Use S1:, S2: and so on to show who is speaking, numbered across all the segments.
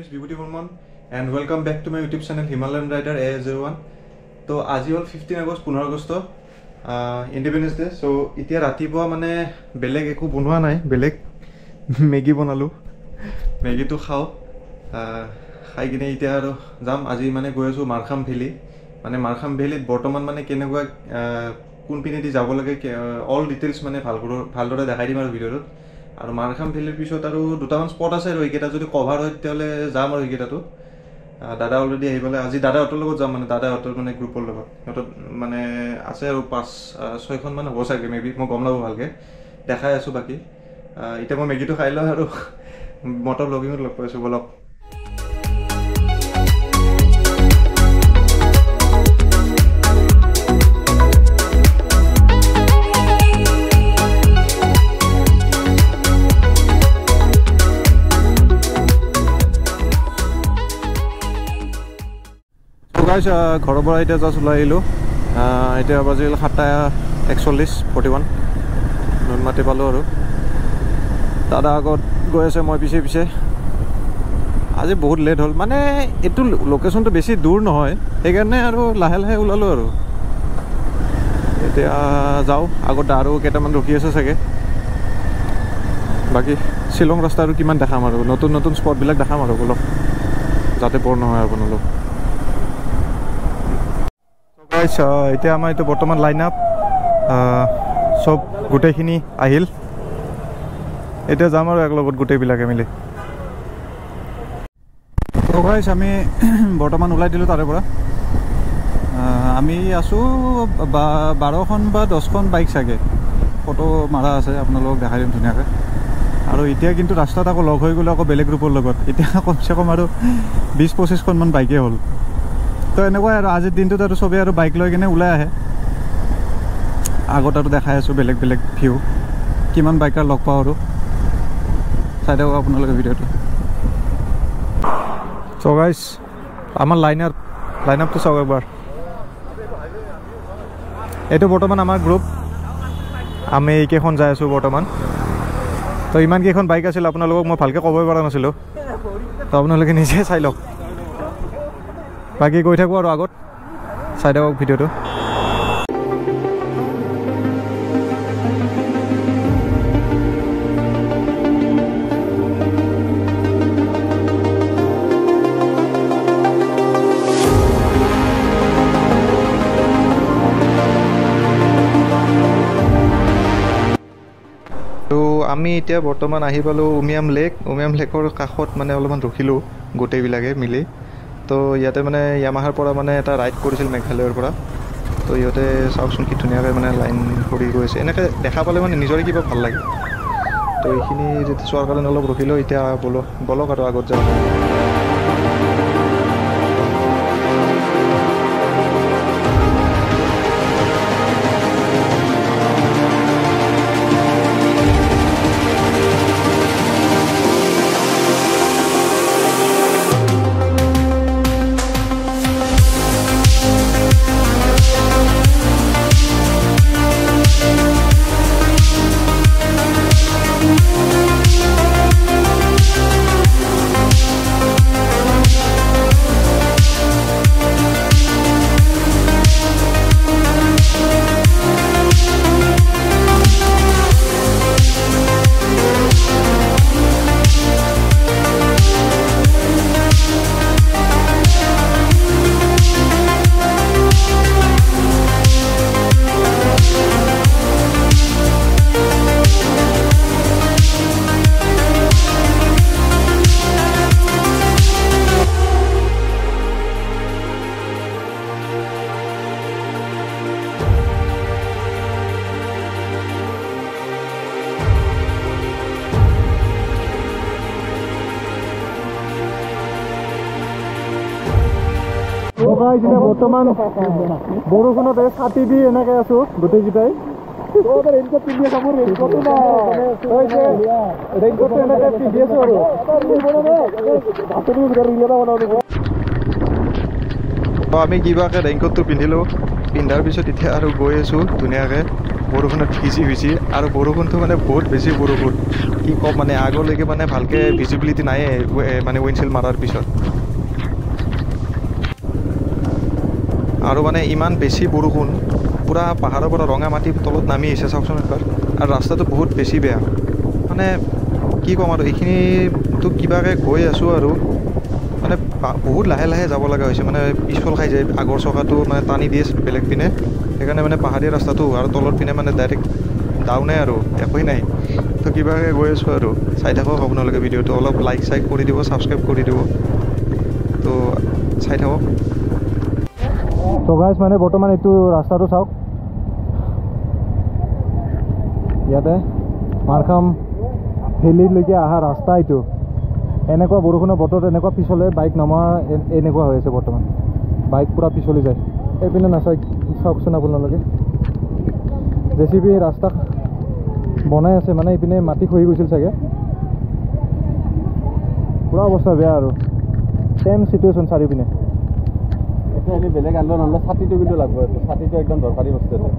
S1: is Vibhuti Burman and welcome back to my YouTube channel Himalayan Rider A01. So আজি হল 15 August 15 August independence day. So এতিয়া ৰাতিপুৱা মানে বেলেগ একো বনোৱা নাই, বেলেগ মেগি বনালো, মেগিটো খাও, খাই কিনে এতিয়া আৰু যাম। আজি মানে গৈ আছো মাৰখাম ভেলি। মানে মাৰখাম ভেলিত বৰ্তমান মানে কেনেকুৱা কোন পিনেদি যাব লাগে অল ডিটেইলছ মানে ভালদৰে দেখাই দিম আৰু ভিডিঅ'টোত। আৰু মাৰখাম ভেলিৰ পিছত আৰু দুটামান স্পট আছে আৰু এইকেইটা যদি কভাৰ হয় তেতিয়াহ'লে যাম আৰু এইকেইটাতো। দাদা অলৰেডি আহি পেলাই আজি দাদাহঁতৰ লগত যাম, মানে দাদাহঁতৰ মানে গ্ৰুপৰ লগত। সিহঁতৰ মানে আছে আৰু 5-6খন মান হ'ব চাগে, মেবি মই গম নাপাওঁ ভালকৈ, দেখাই আছোঁ বাকী। এতিয়া মই মেগীটো খাই লওঁ আৰু মটৰ ব্লগিঙত লগ পাইছোঁ, বলক। ঘৰৰ পৰা এতিয়া জাষ্ট ওলাই আহিলোঁ। এতিয়া বাজিল 7:41 নুনমাটি পালোঁ আৰু দাদা আগত গৈ আছে, মই পিছে পিছে। আজি বহুত লেট হ'ল, মানে এইটো লোকেশ্যনটো বেছি দূৰ নহয়, সেইকাৰণে আৰু লাহে লাহে ওলালোঁ আৰু। এতিয়া যাওঁ, আগত আৰু কেইটামান ৰখি আছে চাগে। বাকী শ্বিলং ৰাস্তা আৰু কিমান দেখাম আৰু, নতুন নতুন স্পটবিলাক দেখাম আৰু বলক, যাতে বৰ নহয় আপোনালোক। এতিয়া আমাৰ এইটো বৰ্তমান লাইন আপ চব গোটেইখিনি আহিল। এতিয়া যাম আৰু একলগত গোটেইবিলাকে মিলি। আমি বৰ্তমান ওলাই দিলোঁ তাৰে পৰা। আমি আছোঁ 12খন বা 10খন বাইক চাগে, ফটো মাৰা আছে, আপোনালোকক দেখাই দিম ধুনীয়াকৈ। আৰু এতিয়া কিন্তু ৰাস্তাত আকৌ লগ হৈ গ'লে আকৌ বেলেগ গ্ৰুপৰ লগত, এতিয়া কমচে কম আৰু 20-25খনমান বাইকেই হ'ল। তো এনেকুৱাই আৰু আজিৰ দিনটোত আৰু চবেই আৰু বাইক লৈ কিনে ওলাই আহে। আগত আৰু দেখাই আছোঁ বেলেগ বেলেগ ভিউ, কিমান বাইকাৰ লগ পাওঁ আৰু চাই থাকক আপোনালোকে ভিডিঅ'টো। চ' গাইজ আমাৰ লাইন আপটো চাওক একবাৰ। এইটো বৰ্তমান আমাৰ গ্ৰুপ, আমি এইকেইখন যাই আছোঁ বৰ্তমান। তো ইমানকেইখন বাইক আছিল, আপোনালোকক মই ভালকৈ ক'বই পৰা নাছিলোঁ, তো আপোনালোকে নিজে চাই লওক। বাকী গৈ থাকোঁ আৰু আগত, চাই থাকক ভিডিঅ'টো। আমি এতিয়া বৰ্তমান আহি পালোঁ উমিয়াম লেকৰ কাষত, মানে অলপমান ৰখিলোঁ গোটেইবিলাকে মিলি। তো ইয়াতে মানে য়ামাহাৰ পৰা মানে এটা ৰাইড কৰিছিল মেঘালয়ৰ পৰা। তো ইহঁতে চাওকচোন কি ধুনীয়াকৈ মানে লাইন কৰি গৈ আছে, এনেকৈ দেখা পালে মানে নিজৰে কিবা ভাল লাগে। তো এইখিনি যেতিয়া চোৱাৰ কাৰণে অলপ ৰখিলোঁ, এতিয়া বলক আৰু আগত যাওঁ। বৰ্তমান বৰষুণত ছাতি দি এনেকৈ আছোঁ গোটেইকেইটাই। আমি কিবাকৈ ৰেইনকোটটো পিন্ধিলোঁ, পিন্ধাৰ পিছত এতিয়া আৰু গৈ আছোঁ ধুনীয়াকৈ। বৰষুণত ভিজি আৰু বৰষুণটো মানে বহুত বেছি বৰষুণ কি ক'ম মানে আগলৈকে মানে ভালকৈ ভিজিবিলিটি নাই মানে উইণ্ডশ্বিল্ড মাৰাৰ পিছত আৰু মানে ইমান বেছি বৰষুণ পূৰা পাহাৰৰ পৰা ৰঙা মাটিৰ তলত নামি আহিছে চাওকচোন একবাৰ আৰু ৰাস্তাটো বহুত বেছি বেয়া মানে কি ক'ম আৰু এইখিনিতো কিবাকৈ গৈ আছোঁ আৰু মানে বহুত লাহে লাহে যাব লগা হৈছে মানে পিছফল খাই যায় আগৰ চকাটো মানে টানি দিয়ে বেলেগ পিনে সেইকাৰণে মানে পাহাৰীয়া ৰাস্তাটো আৰু তলৰ পিনে মানে ডাইৰেক্ট ডাউনে আৰু একোৱেই নাই তো কিবাকৈ গৈ আছোঁ আৰু চাই থাকক আপোনালোকে ভিডিঅ'টো অলপ লাইক চাইক কৰি দিব ছাবস্ক্ৰাইব কৰি দিব তো চাই থাকক তো গাইজ মানে বৰ্তমান এইটো ৰাস্তাটো চাওক ইয়াতে মাৰখাম ভেলীলৈকে অহা ৰাস্তা এইটো এনেকুৱা বৰষুণৰ বতৰত এনেকুৱা পিছলে বাইক নমা এনেকুৱা হৈ আছে বৰ্তমান বাইক পূৰা পিছলি যায় এইপিনে নাচাই চাওকচোন আপোনালোকে JCB ৰাস্তা বনাই আছে মানে এইপিনে মাটি খহি গৈছিল চাগে পূৰা অৱস্থা বেয়া আৰু চেম চিটুৱেশ্যন চাৰিপিনে
S2: এতিয়া এনেই বেলেগ আন্দোলন নহ'লে ছাতিটো কিন্তু লাগব ছাতিটো একদম দৰকাৰী বস্তু আছে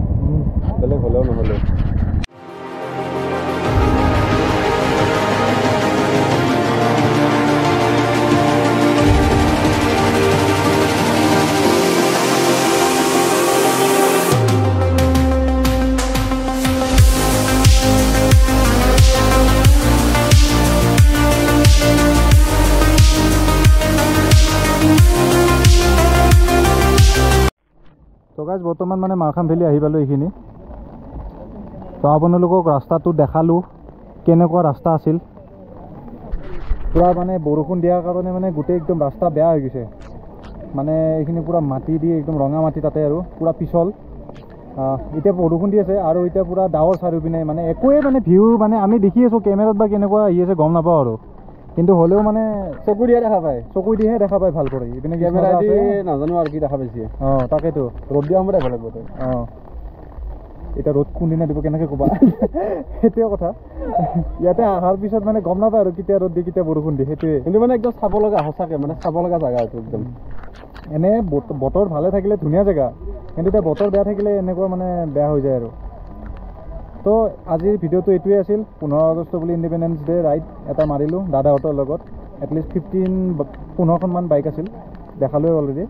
S2: বেলেগ হ'লেও নহ'লেও
S1: তো গাইজ বৰ্তমান মানে মাৰখাম ভেলী আহি পালোঁ এইখিনি তো আপোনালোকক ৰাস্তাটো দেখালোঁ কেনেকুৱা ৰাস্তা আছিল পূৰা মানে বৰষুণ দিয়াৰ কাৰণে মানে গোটেই একদম ৰাস্তা বেয়া হৈ গৈছে মানে এইখিনি পূৰা মাটি দি একদম ৰঙা মাটি তাতে আৰু পূৰা পিছল এতিয়া বৰষুণ দি আছে আৰু এতিয়া পূৰা ডাৱৰ চাৰিওপিনে মানে একোৱে মানে ভিউ মানে আমি দেখি আছোঁ কেমেৰাত বা কেনেকুৱা আহি আছে গম নাপাওঁ আৰু কিন্তু হ'লেও মানে
S2: চকু দিহে দেখা পায়
S1: দেখা পায় ভাল কৰি ইপিনে
S2: কেমেৰা দি নাজানো আৰু কি দেখা পাইছে
S1: তাকেতো
S2: ৰ'দ দিয়া সময়ত আহিব লাগিব তই
S1: এতিয়া ৰ'দ কোনদিনা দিব কেনেকৈ ক'বা সেইটোৱে কথা ইয়াতে অহাৰ পিছত মানে গম নাপায় আৰু কেতিয়া ৰ'দ দিয়ে কেতিয়া বৰষুণ দিয়ে সেইটোৱে
S2: কিন্তু মানে একদম চাব লগা সঁচাকৈ মানে চাব লগা জেগা এইটো একদম
S1: এনে বতৰ ভালে থাকিলে ধুনীয়া জেগা কিন্তু এতিয়া বতৰ বেয়া থাকিলে এনেকুৱা মানে বেয়া হৈ যায় আৰু তো আজিৰ ভিডিঅ'টো এইটোৱে আছিল 15 আগষ্ট বুলি ইণ্ডিপেণ্ডেন্স ডে ৰাইড এটা মাৰিলোঁ দাদাহঁতৰ লগত এটলিষ্ট 15খনমান বাইক আছিল দেখালোৱে অলৰেডি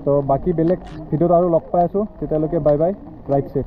S1: তো বাকী বেলেগ ভিডিঅ'ত আৰু লগ পাই আছোঁ তেতিয়ালৈকে বাই বাই ৰাইড ছেফ